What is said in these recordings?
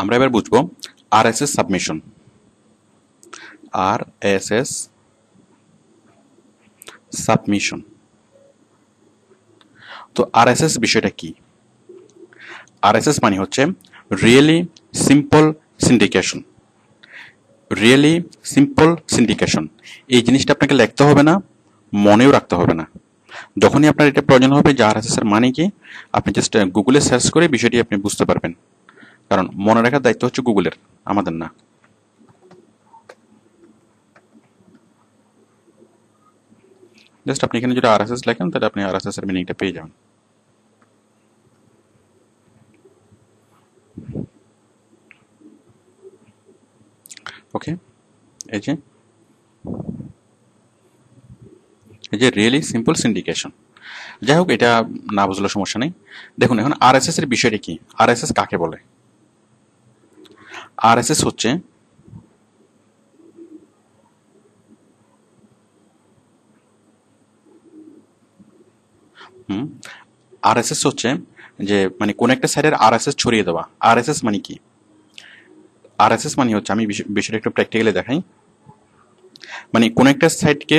আমরা এবার বুঝবো আরএসএস সাবমিশন। RSS submission. তো আরএসএস বিষয়টা কি? আরএসএস মানে হচ্ছে really simple syndication. Really simple syndication. এই জিনিসটা আপনাকে লিখতে হবে না, মনেও রাখতে হবে না। যখনই আপনার এটা প্রয়োজন হবে যে আরএসএস এর মানে কি, আপনি জাস্ট গুগলে সার্চ করে বিষয়টি আপনি বুঝতে পারবেন। কারণ মনে রাখার দায়িত্ব হচ্ছে গুগলের, আমাদের না। জাস্ট আপনি এখানে যদি আরএসএস লেখেন তাহলে আপনি আরএসএস এর মিনিংটা পেয়ে যাবেন। ওকে, এই যে রিয়েলি সিম্পল সিন্ডিকেশন। যাই হোক, এটা না বুঝলে সমস্যা নেই। দেখুন এখন আরএসএস এর বিষয়টা কি, আরএসএস কাকে বলে? আরএসএস হচ্ছে আরএসএস হচ্ছে যে মানে কোন একটা সাইডের আরএসএস ছড়িয়ে দেওয়া। আরএসএস মানে কি? আরএসএস মানে হচ্ছে, আমি বিষয়টা একটু প্র্যাকটিক্যালি দেখাই। মানে কোন একটা সাইটকে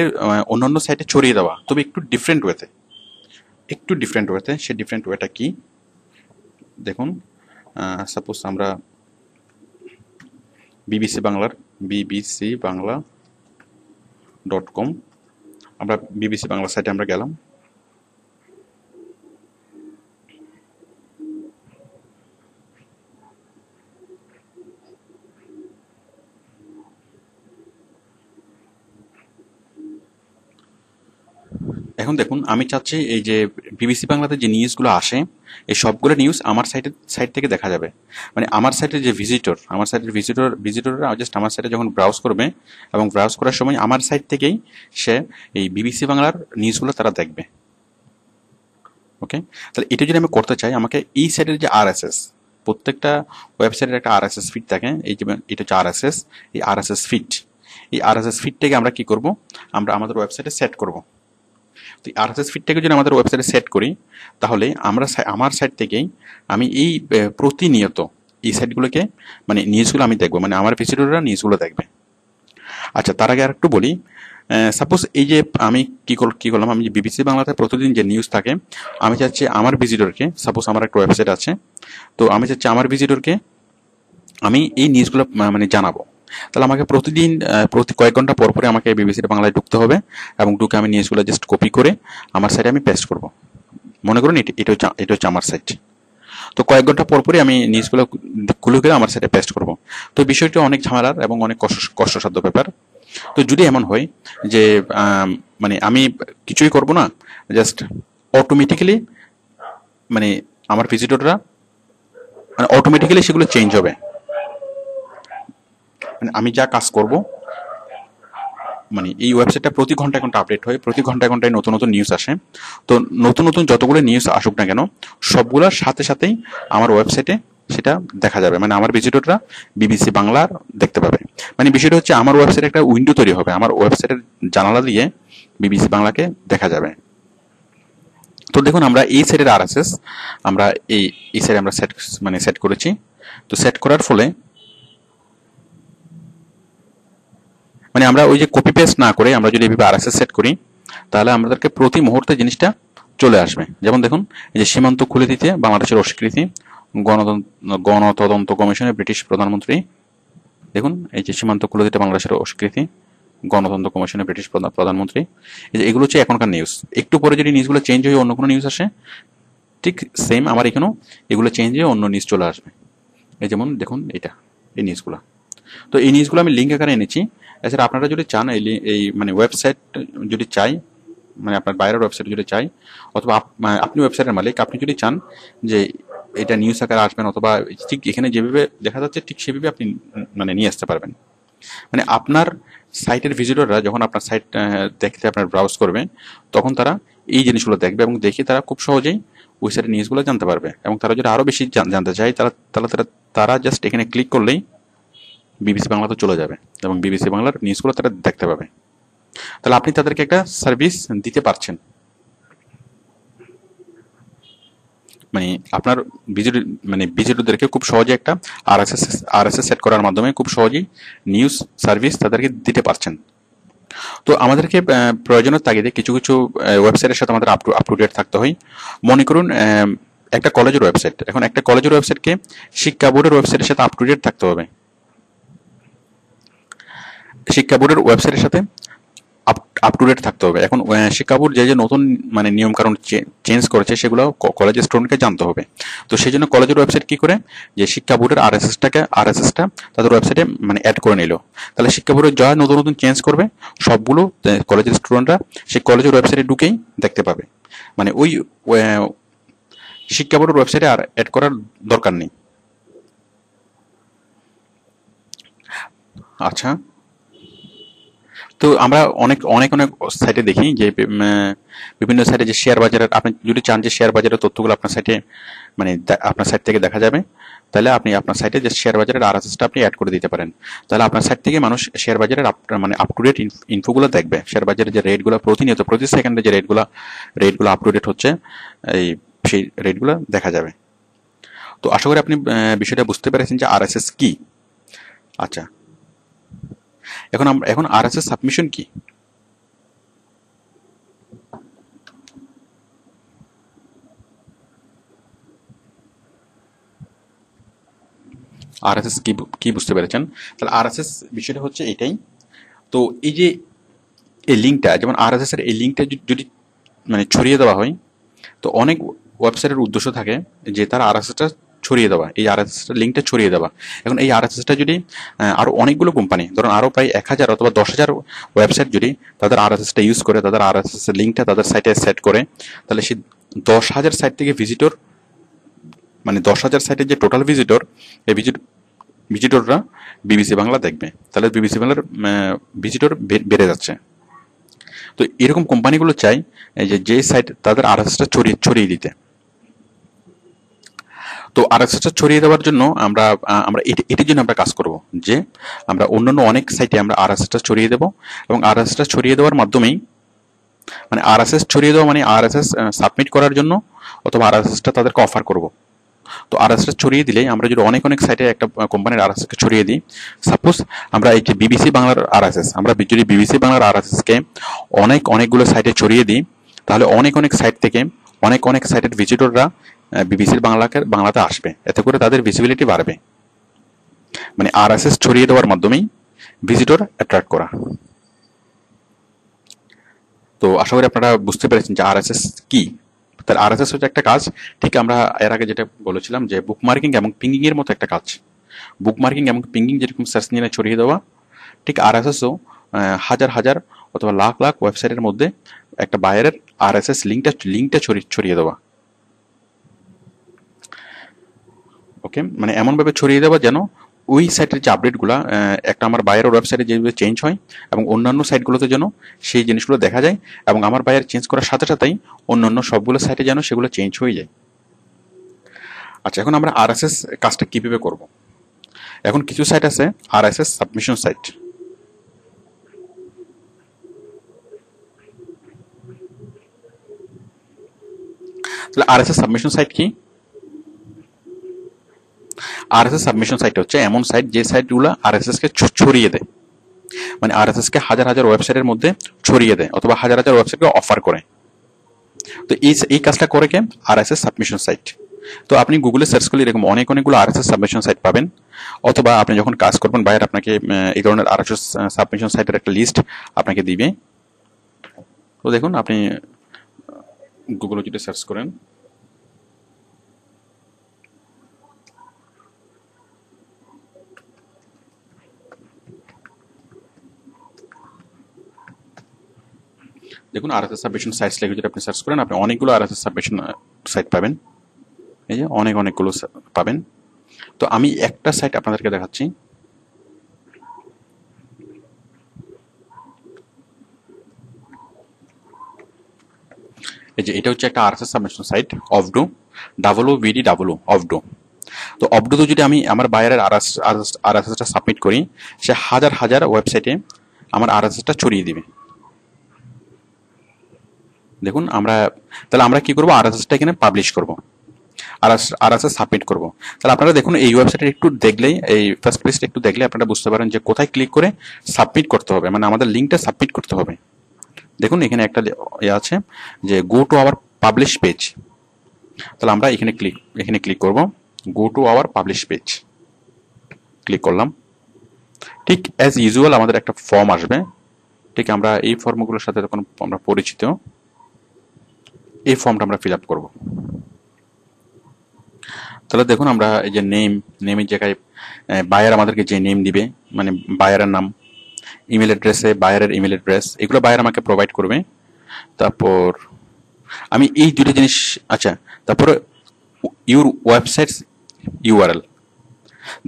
অন্যান্য সাইটে ছড়িয়ে দেওয়া, তবে একটু ডিফারেন্ট ওয়েতে। একটু ডিফারেন্ট ওয়েতে। সে ডিফারেন্ট ওয়েটা কি? দেখুন, সাপোজ আমরা বিবিসি বাংলা .com, আমরা বিবিসি বাংলা সাইটে আমরা গেলাম। এখন দেখুন, আমি চাচ্ছি এই যে বিবিসি বাংলাতে যে নিউজগুলো আসে, এই সবগুলো নিউজ আমার সাইট থেকে দেখা যাবে। মানে আমার সাইটের যে ভিজিটর, আমার সাইটের ভিজিটররা জাস্ট আমার সাইটে যখন ব্রাউজ করবে, এবং ব্রাউজ করার সময় আমার সাইট থেকেই সে এই বিবিসি বাংলার নিউজগুলো তারা দেখবে। ওকে, তাহলে এটা যদি আমি করতে চাই, আমাকে এই সাইটের যে আরএসএস, প্রত্যেকটা ওয়েবসাইটের একটা আরএসএস ফিড থাকে। এই যে এটা হচ্ছে আরএসএস, এই আরএসএস ফিড। এই আরএসএস ফিডটাকে আমরা কি করব? আমরা আমাদের ওয়েবসাইটে সেট করব। তো আরএসএস ফিডটাকে যদি আমাদের ওয়েবসাইটে সেট করি, তাহলে আমরা আমার সাইট থেকেই আমি এই প্রতিনিয়ত এই সাইটগুলোকে, মানে নিউজগুলো আমি দেখবো, মানে আমার ভিজিটররা নিউজগুলো দেখবে। আচ্ছা, তার আগে আর একটু বলি। সাপোজ এই যে আমি কি করলাম, আমি যে বিবিসি বাংলাতে প্রতিদিন যে নিউজ থাকে, আমি চাচ্ছি আমার ভিজিটরকে, সাপোজ আমার একটা ওয়েবসাইট আছে, তো আমি চাচ্ছি আমার ভিজিটরকে আমি এই নিউজগুলো মানে জানাবো। তাহলে আমাকে প্রতিদিন প্রতি কয়েক ঘন্টা পর পরে আমাকে বিবিসি বাংলায় ঢুকতে হবে, এবং ঢুকে আমি নিউজগুলো জাস্ট কপি করে আমার সাইটে আমি পেস্ট করব। মনে করুন এটা হচ্ছে আমার সাইট। তো কয়েক ঘন্টা পর পরই আমি নিউজগুলো খুলে করে আমার সাইটে পেস্ট করব। তো বিষয়টি অনেক ঝামেলার এবং অনেক কষ্টসাধ্য ব্যাপার। তো যদি এমন হয় যে মানে আমি কিছুই করব না, জাস্ট অটোমেটিক্যালি মানে আমার ভিজিটররা মানে অটোমেটিক্যালি সেগুলো চেঞ্জ হবে। মানে আমি যা কাজ করব, মানে এই ওয়েবসাইটটা প্রতি ঘন্টায় ঘন্টা আপডেট হয়, প্রতি ঘন্টায় ঘন্টায় নতুন নতুন নিউজ আসে। তো নতুন নতুন যতগুলো নিউজ আসুক না কেন, সবগুলোর সাথে সাথেই আমার ওয়েবসাইটে সেটা দেখা যাবে। মানে আমার ভিজিটররা বিবিসি বাংলার দেখতে পাবে। মানে বিষয়টা হচ্ছে, আমার ওয়েবসাইটে একটা উইন্ডো তৈরি হবে, আমার ওয়েবসাইটের জানালা দিয়ে বিবিসি বাংলাকে দেখা যাবে। তো দেখুন, আমরা এই সাইটের আরএসএস আমরা এই সাইডে আমরা সেট করেছি। তো সেট করার ফলে মানে আমরা ওই যে কপি পেস্ট না করে আমরা যদি এভাবে আরএসএস সেট করি, তাহলে আমাদেরকে প্রতি মুহূর্তে জিনিসটা চলে আসবে। যেমন দেখুন, এই যে সীমান্ত খুলে দিতে বাংলাদেশের অস্বীকৃতি, গণতদন্ত কমিশনের ব্রিটিশ প্রধানমন্ত্রী। দেখুন, এই যে সীমান্ত খুলে দিতে বাংলাদেশের অস্বীকৃতি, গণতন্ত্র কমিশনের ব্রিটিশ প্রধানমন্ত্রী। এই যে এগুলো হচ্ছে এখনকার নিউজ। একটু পরে যদি নিউজগুলো চেঞ্জ হয়ে অন্য কোনো নিউজ আসে, ঠিক সেম আমার এখানেও এগুলো চেঞ্জ হয়ে অন্য নিউজ চলে আসবে। এই যেমন দেখুন, এই নিউজগুলো। তো এই নিউজগুলো আমি লিঙ্ক আকারে এনেছি। এছাড়া আপনারা যদি চান এই মানে ওয়েবসাইট যদি চাই, মানে আপনার বাইরের ওয়েবসাইট যদি চাই, অথবা আপনি ওয়েবসাইটের মালিক, আপনি যদি চান যে এটা নিউজ আকারে আসবেন, অথবা ঠিক এখানে যেভাবে দেখা যাচ্ছে ঠিক সেভাবে আপনি মানে নিয়ে আসতে পারবেন। মানে আপনার সাইটের ভিজিটররা যখন আপনার সাইট দেখতে আপনার ব্রাউজ করবে, তখন তারা এই জিনিসগুলো দেখবে, এবং দেখে তারা খুব সহজেই ওই সাইটের নিউজগুলো জানতে পারবে। এবং তারা যদি আরও বেশি জানতে চায়, তারা জাস্ট এখানে ক্লিক করলেই বিবিসি বাংলাতে চলে যাবে, এবং বিবিসি বাংলার নিউজগুলো তারা দেখতে পাবে। তাহলে আপনি তাদেরকে একটা সার্ভিস দিতে পারছেন। মানে আপনার ভিজিটরদেরকে খুব সহজে একটা আরএসএস সেট করার মাধ্যমে খুব সহজেই নিউজ সার্ভিস তাদেরকে দিতে পারছেন। তো আমাদেরকে প্রয়োজনের তাগিদে কিছু কিছু ওয়েবসাইটের সাথে আমাদের আপ টু ডেট থাকতে হয়। মনে করুন একটা কলেজের ওয়েবসাইট, এখন একটা কলেজের ওয়েবসাইটকে শিক্ষা বোর্ডের ওয়েবসাইটের সাথে আপ টু ডেট থাকতে হবে। শিক্ষা বোর্ডের ওয়েবসাইটের সাথে আপ টু ডেট থাকতে হবে। এখন শিক্ষা বোর্ড যে নতুন নিয়ম কানুন চেঞ্জ করেছে সেগুলো কলেজের স্টুডেন্টকে জানতে হবে। তো সেই জন্য কলেজের ওয়েবসাইট কি করে, যে শিক্ষা বোর্ডের আরএসএসটা তাদের ওয়েবসাইটে অ্যাড করে নিল। তাহলে শিক্ষা বোর্ডের যা নতুন নতুন চেঞ্জ করবে সবগুলো কলেজের স্টুডেন্টরা সেই কলেজের ওয়েবসাইটে ঢুকেই দেখতে পাবে। ওই শিক্ষা বোর্ডের ওয়েবসাইটে আর অ্যাড করার দরকার নেই। আচ্ছা, তো আমরা অনেক অনেক অনেক সাইটে দেখি যে বিভিন্ন সাইটে যে শেয়ার বাজারের, আপনি যদি চান যে শেয়ার বাজারের তথ্যগুলো আপনার সাইটে আপনার সাইট থেকে দেখা যাবে, তাহলে আপনি আপনার সাইটে যে শেয়ার বাজারের আরএসএসটা আপনি অ্যাড করে দিতে পারেন। তাহলে আপনার সাইট থেকে মানুষ শেয়ার বাজারের আপ টু ডেট ইনফোগুলো দেখবে। শেয়ার বাজারের যে রেটগুলো প্রতিনিয়ত প্রতি সেকেন্ডে যে রেটগুলো আপ টু ডেট হচ্ছে, সেই রেটগুলো দেখা যাবে। তো আশা করি আপনি বিষয়টা বুঝতে পেরেছেন যে আরএসএস কি। আচ্ছা, এখন আরএসএস সাবমিশন কি? আরএসএস কি বুঝতে পেরেছেন? তাহলে আরএসএস বিষয়টা হচ্ছে এটাই। তো এই যে এই লিঙ্কটা, যেমন আরএসএস এর এই লিঙ্কটা যদি ছড়িয়ে দেওয়া হয়, তো অনেক ওয়েবসাইটের উদ্দেশ্য থাকে যে তার আরএসএসটা ছড়িয়ে দেওয়া, এই আরএসএস লিঙ্কটা ছড়িয়ে দেওয়া। এখন এই আরএসএসটা যদি আরো অনেকগুলো কোম্পানি, ধরুন আরো প্রায় 1000 অথবা 10,000 ওয়েবসাইট যদি তাদের আরএসএসটা ইউজ করে, তাদের আরএসএস লিঙ্কটা তাদের সাইটে সেট করে, তাহলে সেই 10,000 সাইট থেকে ভিজিটর 10,000 সাইটের যে টোটাল ভিজিটর, এই ভিজিটররা বিবিসি বাংলা দেখবে। তাহলে বিবিসি বাংলার ভিজিটর বেড়ে যাচ্ছে। তো এরকম কোম্পানিগুলো চাই যে সাইট তাদের আরএসএসটা ছড়িয়ে দিতে। তো আরএসএসটা ছড়িয়ে দেওয়ার জন্য আমরা এটির জন্য আমরা কাজ করব, যে আমরা অন্যান্য অনেক সাইটে আমরা আরএসএসটা ছড়িয়ে দেব, এবং আরএসএসটা ছড়িয়ে দেওয়ার মাধ্যমেই আরএসএস ছড়িয়ে দেওয়া আরএসএস সাবমিট করার জন্য, অথবা আরএসএসটা তাদেরকে অফার করব। তো আরএসএস ছড়িয়ে দিলে আমরা যদি অনেক অনেক সাইটে একটা কোম্পানির আরএসএসকে ছড়িয়ে দিই, সাপোজ আমরা এই যে বিবিসি বাংলার আরএসএস, আমরা যদি বিবিসি বাংলার আরএসএসকে অনেকগুলো সাইটে ছড়িয়ে দিই, তাহলে অনেক সাইট থেকে অনেক সাইটের ভিজিটররা বিবিসির বাংলাতে আসবে। এতে করে তাদের ভিজিবিলিটি বাড়বে। আরএসএস ছড়িয়ে দেওয়ার মাধ্যমেই ভিজিটর অ্যাট্রাক্ট করা। তো আশা করি আপনারা বুঝতে পেরেছেন যে আরএসএস কি। তার আরএসএস হচ্ছে একটা কাজ, ঠিক আমরা এর আগে যেটা বলেছিলাম যে বুকমার্কিং এবং পিঙ্গিং এর মতো একটা কাজ। বুকমার্কিং এবং পিঙ্গিং যেরকম সার্চ ইঞ্জিনে ছড়িয়ে দেওয়া, ঠিক আরএসএসও হাজার অথবা লাখ ওয়েবসাইটের মধ্যে একটা বায়ারের আরএসএস লিঙ্কটা ছড়িয়ে দেওয়া। ওকে, এমনভাবে ছড়িয়ে দেওয়া যেন ওই সাইটের যে আপডেটগুলো একটা আমার বায়ারের ওয়েবসাইটে যেভাবে চেঞ্জ হয়, এবং অন্যান্য সাইটগুলোতে যেন সেই জিনিসগুলো দেখা যায়, এবং আমার বায়ার চেঞ্জ করার সাথে সাথেই অন্যান্য সবগুলো সাইটে যেন সেগুলো চেঞ্জ হয়ে যায়। আচ্ছা, এখন আমরা আরএসএস কাজটা কিভাবে করব? এখন কিছু সাইট আছে আরএসএস সাবমিশন সাইট। তাহলে আরএসএস সাবমিশন সাইট কি? আরএসএস সাবমিশন সাইট হচ্ছে এমন সাইট যে সাইটগুলো আরএসএস কে ছড়িয়ে দেয়, আরএসএস কে হাজার ওয়েবসাইটের মধ্যে ছড়িয়ে দেয়, অথবা হাজার ওয়েবসাইটকে অফার করে। তো এই কাজটা করে কে? RSS submission site. তো আপনি গুগলে সার্চ করলে এরকম অনেকগুলো আরএসএস সাবমিশন সাইট পাবেন, অথবা আপনি যখন কাজ করবেন বায়ার আপনাকে এই ধরনের আরএসএস সাবমিশন সাইটের একটা লিস্ট আপনাকে দিবে। তো দেখুন, আপনি গুগলে যদি সার্চ করেন, দেখুন আরএসএস সাবমিশন সাইটস লিখে যদি আপনি সার্চ করেন, আপনি অনেকগুলো আরএসএস সাবমিশন সাইট পাবেন। এই যে অনেকগুলো পাবেন। তো আমি একটা সাইট আপনাদেরকে দেখাচ্ছি। এই যে এটা হচ্ছে একটা আরএসএস সাবমিশন সাইট, অফডো, OVD অফডো। তো অফডোতে যদি আমি আমার বায়ারের আরএসএসটা সাবমিট করি, সে হাজার ওয়েবসাইটে আমার আরএসএসটা ছড়িয়ে দিবে। দেখুন তাহলে আমরা কি করব? আরএসএসটা এখানে পাবলিশ করব। আরএসএস সাবমিট করব। তাহলে আপনারা দেখুন এই ওয়েবসাইটে একটু দেখলেই, এই ফার্স্ট পেজটা একটু দেখলে আপনারা বুঝতে পারেন যে কোথায় ক্লিক করে সাবমিট করতে হবে, মানে আমাদের লিঙ্কটা সাবমিট করতে হবে। দেখুন এখানে একটা আছে যে go to our publish page. তাহলে আমরা এখানে ক্লিক করব, go to our publish page click করলাম। ঠিক অ্যাজ ইউজুয়াল আমাদের একটা ফর্ম আসবে, ঠিক আমরা এই ফর্মগুলোর সাথে যখন আমরা পরিচিত, এই ফর্মটা আমরা ফিল আপ করবো। তাহলে দেখুন আমরা এই যে নেমের জায়গায় বায়ার আমাদেরকে যে নেম দিবে, মানে বায়ারের নাম, ইমেল অ্যাড্রেসে বায়ারের ইমেল অ্যাড্রেস, এগুলো বায়ার আমাকে প্রোভাইড করবে। তারপর আমি এই দুটো জিনিস, আচ্ছা, তারপরে ইউর ওয়েবসাইট ইউআরএল।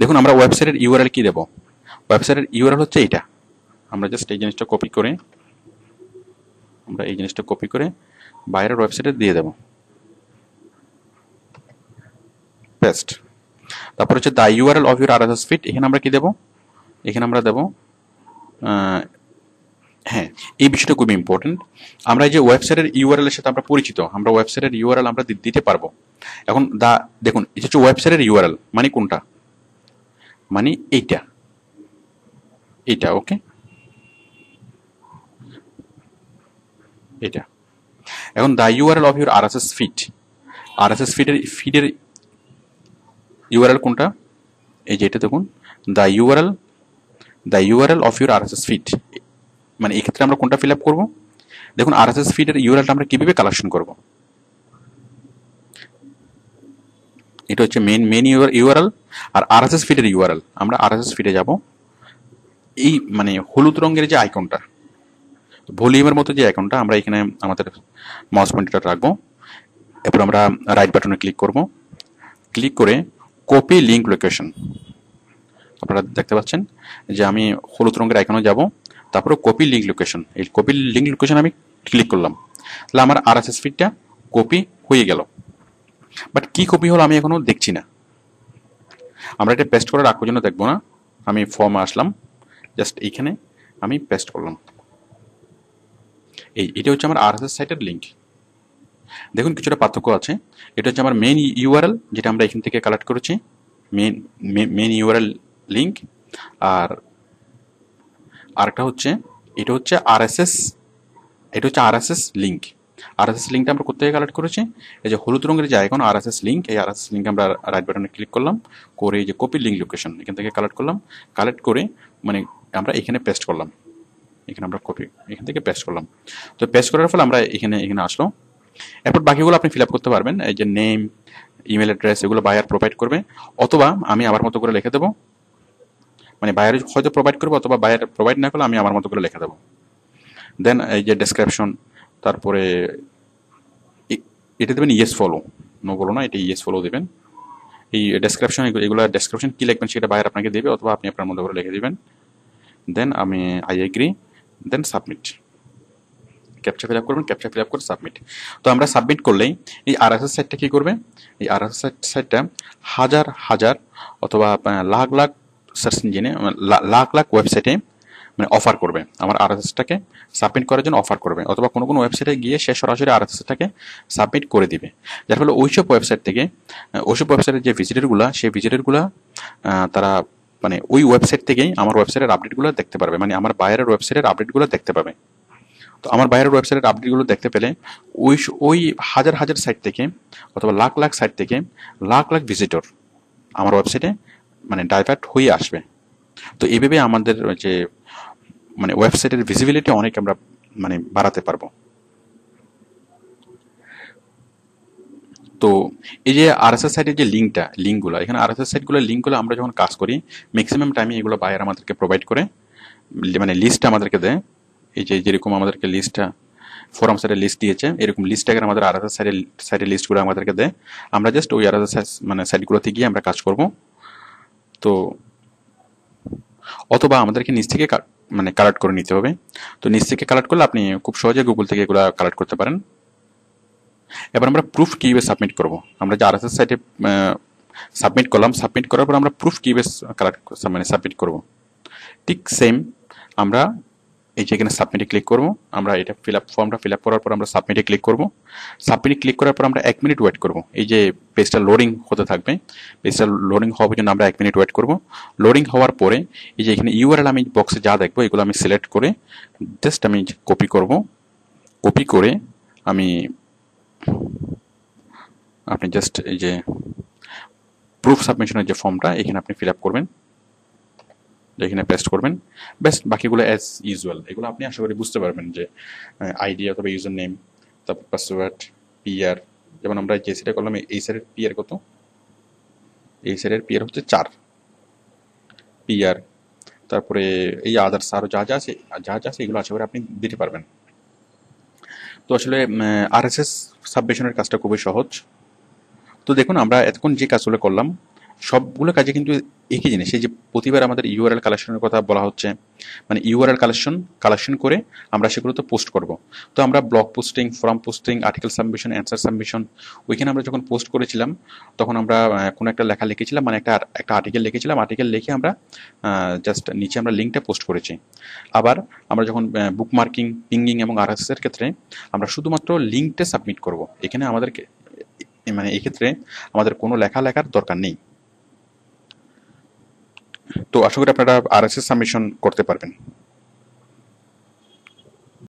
দেখুন আমরা ওয়েবসাইটের ইউআরএল কি দেব, ওয়েবসাইটের ইউআরএল হচ্ছে এইটা। আমরা জাস্ট এই জিনিসটা কপি করে, বায়ারের ওয়েবসাইটে দিয়ে দেব, পেস্ট। তারপর হচ্ছে the URL of your RSS feed, এখানে আমরা কি দেব, এখানে আমরা দেব, হ্যাঁ এই বিষয়টা খুবই ইম্পর্টেন্ট। আমরা এই যে ওয়েবসাইটের ইউআরএল এর সাথে আমরা পরিচিত, আমরা ওয়েবসাইটের ইউআরএল আমরা দিতে পারবো। এখন দেখুন এটা হচ্ছে ওয়েবসাইটের ইউআরএল, মানে কোনটা, মানে এইটা ওকে, এটা। এখন the URL of your RSS ফিডের ইউআরএল কোনটা, এই যে এটা দেখুন, the URL of your RSS feed, মানে এই ক্ষেত্রে আমরা কোনটা ফিল আপ করবো। দেখুন আরএসএস ফিডের ইউআরএলটা আমরা কিভাবে কালেকশন করব, এটা হচ্ছে মেন ইউআরএল। আর আরএসএস ফিডের ইউআরএল, আমরা আরএসএস ফিডে যাব, এই মানে হলুদ রঙের যে আইকনটা, ভলিউমের মতো যে আইকনটা, আমরা এখানে আমাদের মাউস পয়েন্টারটা রাখবো। এরপর আমরা রাইট বাটনে ক্লিক করব, ক্লিক করে কপি লিঙ্ক লোকেশন, আপনারা দেখতে পাচ্ছেন যে আমি হলুদ রঙের আইকনে যাব, তারপরে কপি লিঙ্ক লোকেশন, এই কপি লিঙ্ক লোকেশন আমি ক্লিক করলাম। তাহলে আমার আরএসএস ফিডটা কপি হয়ে গেল, বাট কি কপি হলো আমি এখনো দেখছি না। আমরা এটা পেস্ট করে রাখার জন্য দেখবো না, আমি ফর্মে আসলাম, জাস্ট এইখানে আমি পেস্ট করলাম। এটা হচ্ছে আমার আরএসএস সাইটের লিঙ্ক। দেখুন কিছুটা পার্থক্য আছে, এটা হচ্ছে আমার মেন ইউআরএল যেটা আমরা এখান থেকে কালেক্ট করেছি, মেন ইউআরএল লিঙ্ক। আর আরেকটা হচ্ছে, এটা হচ্ছে আরএসএস লিঙ্ক। আরএসএস লিঙ্কটা আমরা কোথা থেকে কালেক্ট করেছি, এই যে হলুদ রঙের যে আইকন আরএসএস লিঙ্ক, এই আরএসএস লিঙ্ক আমরা রাইট বাটনে ক্লিক করলাম, করে এই যে কপি লিঙ্ক লোকেশন এখান থেকে কালেক্ট করলাম, কালেক্ট করে মানে আমরা এখানে পেস্ট করলাম, এখানে আমরা এখান থেকে পেস্ট করলাম। তো পেস্ট করার ফলে আমরা এখানে আসলো। এরপর বাকিগুলো আপনি ফিল আপ করতে পারবেন, এই যে নেম, ইমেল অ্যাড্রেস, এগুলো বায়ার প্রোভাইড করবে, অথবা আমি আমার মতো করে লিখে দেবো, মানে বায়ার হয়তো প্রোভাইড করবে, অথবা বায়ার প্রোভাইড না করলে আমি আমার মতো করে লিখে দেবো। দেন এই যে ডেসক্রিপশন, তারপরে এটা দেবেন ইয়েস ফলো, নো বলো না, এটা ইয়েস ফলো দেবেন। এই ডেসক্রিপশন, এগুলো ডেসক্রিপশন কি লিখবেন সেটা বায়ার আপনাকে দেবে, অথবা আপনি আপনার মতো করে লিখে দিবেন। দেন আমি I agree, then submit, captcha fill up করবেন, ক্যাপচা ফিল আপ করে সাবমিট। তো আমরা সাবমিট করলেই এই আরএসএস সাইটটা কি করবে, এই আরএসএস সাইটটা হাজার অথবা লাখ লাখ সার্চ ইঞ্জিনে, লাখ লাখ ওয়েবসাইটে মানে অফার করবে, আমার আরএসএসটাকে সাবমিট করার জন্য অফার করবে, অথবা কোনো ওয়েবসাইটে গিয়ে সে সরাসরি আরএসএসটাকে সাবমিট করে দিবে। যার ফলে ওইসব ওয়েবসাইটের যে ভিজিটরগুলো, সেই ভিজিটরগুলো তারা মানে ওই ওয়েবসাইট থেকেই আমার ওয়েবসাইটের আপডেটগুলো দেখতে পারবে, মানে আমার বায়ারের ওয়েবসাইটের আপডেটগুলো দেখতে পাবে। তো আমার বাইরের ওয়েবসাইটের আপডেটগুলো দেখতে পেলে ওই হাজার সাইট থেকে, অথবা লাখ লাখ সাইট থেকে লাখ লাখ ভিজিটর আমার ওয়েবসাইটে মানে ডাইভার্ট হয়ে আসবে। তো এইভাবে আমাদের যে মানে ওয়েবসাইটের ভিজিবিলিটি অনেক আমরা মানে বাড়াতে পারবো। তো এই যে আরএসএস সাইটের যে লিঙ্কগুলো, এখানে আরএসএস সাইটগুলো লিঙ্কগুলো আমরা যখন কাজ করি ম্যাক্সিমাম টাইমে এগুলো বায়ার আমাদেরকে প্রোভাইড করে, মানে লিস্ট আমাদেরকে দেয়। এই যে যেরকম আমাদেরকে লিস্টটা ফোরাম সাইটের লিস্ট দিয়েছে, এরকম লিস্ট আগে আমাদের আরএসএস সাইটের লিস্টগুলো আমাদেরকে দেয়। আমরা জাস্ট ওই আরএসএস মানে সাইটগুলোতে গিয়ে আমরা কাজ করব। তো অথবা আমাদেরকে নিচ থেকে মানে কালেক্ট করে নিতে হবে। তো নিচ থেকে কালেক্ট করলে আপনি খুব সহজে গুগল থেকে এগুলো কালেক্ট করতে পারেন। এবার আমরা প্রুফ কিভাবে সাবমিট করব, আমরা যে আরএসএস সাইটে সাবমিট করলাম, সাবমিট করার পর আমরা প্রুফ কিভাবে কালেক্ট মানে সাবমিট করব, ঠিক সেম আমরা এই যে এখানে সাবমিটে ক্লিক করব। আমরা এটা ফর্মটা ফিল আপ করার পর আমরা সাবমিটে ক্লিক করব। সাবমিটে ক্লিক করার পর আমরা 1 মিনিট ওয়েট করব। এই যে পেজটা লোডিং হতে থাকবে, পেজটা লোডিং হওয়ার জন্য আমরা 1 মিনিট ওয়েট করব। লোডিং হওয়ার পরে এই যে এখানে ইউআরএল আমি বক্সে যা দেখবো এগুলো আমি সিলেক্ট করে জাস্ট আমি কপি করব। কপি করে আমি আপনি জাস্ট এই যে প্রুফ সাবমিশনের যে ফর্মটা এখানে আপনি ফিল আপ করবেন, এখানে পেস্ট করবেন। বেস্ট, বাকিগুলো অ্যাজ ইউজুয়াল। এগুলো আপনি আশা করি বুঝতে পারবেন যে আইডি অথবা ইউজার নেম, তারপর পাসওয়ার্ড, পিআর। যেমন আমরা যে সেটা করলাম, এই সাইডের পিআর কত, এই সাইডের পিআর হচ্ছে 4 পিআর। তারপরে এই আদার্স আরও যা যা আছে এগুলো আশা করি আপনি দিতে পারবেন। তো আসলে আরএসএস সাবমিশনের কাজটা খুবই সহজ। তো দেখুন আমরা এতক্ষণ যে কাজগুলো করলাম সবগুলো কাজে কিন্তু একই জিনিস। এই যে প্রতিবার আমাদের ইউআরএল কালেকশনের কথা বলা হচ্ছে, মানে ইউআরএল কালেকশন করে আমরা সেগুলো তো পোস্ট করব। তো আমরা blog posting, form posting, article submission, answer submission, ওইখানে আমরা যখন পোস্ট করেছিলাম তখন আমরা কোনো একটা লেখা লিখেছিলাম, মানে একটা আর্টিকেল লিখেছিলাম। আর্টিকেল লিখে আমরা জাস্ট নিচে আমরা লিঙ্কটা পোস্ট করেছি। আবার আমরা যখন বুক মার্কিং, পিঙ্গিং এবং আরএসএস এর ক্ষেত্রে আমরা শুধুমাত্র লিঙ্কটা সাবমিট করব। এখানে আমাদেরকে মানে এক্ষেত্রে আমাদের কোনো লেখার দরকার নেই। তো আশা করি আপনারা আরএসএস সাবমিশন করতে পারবেন।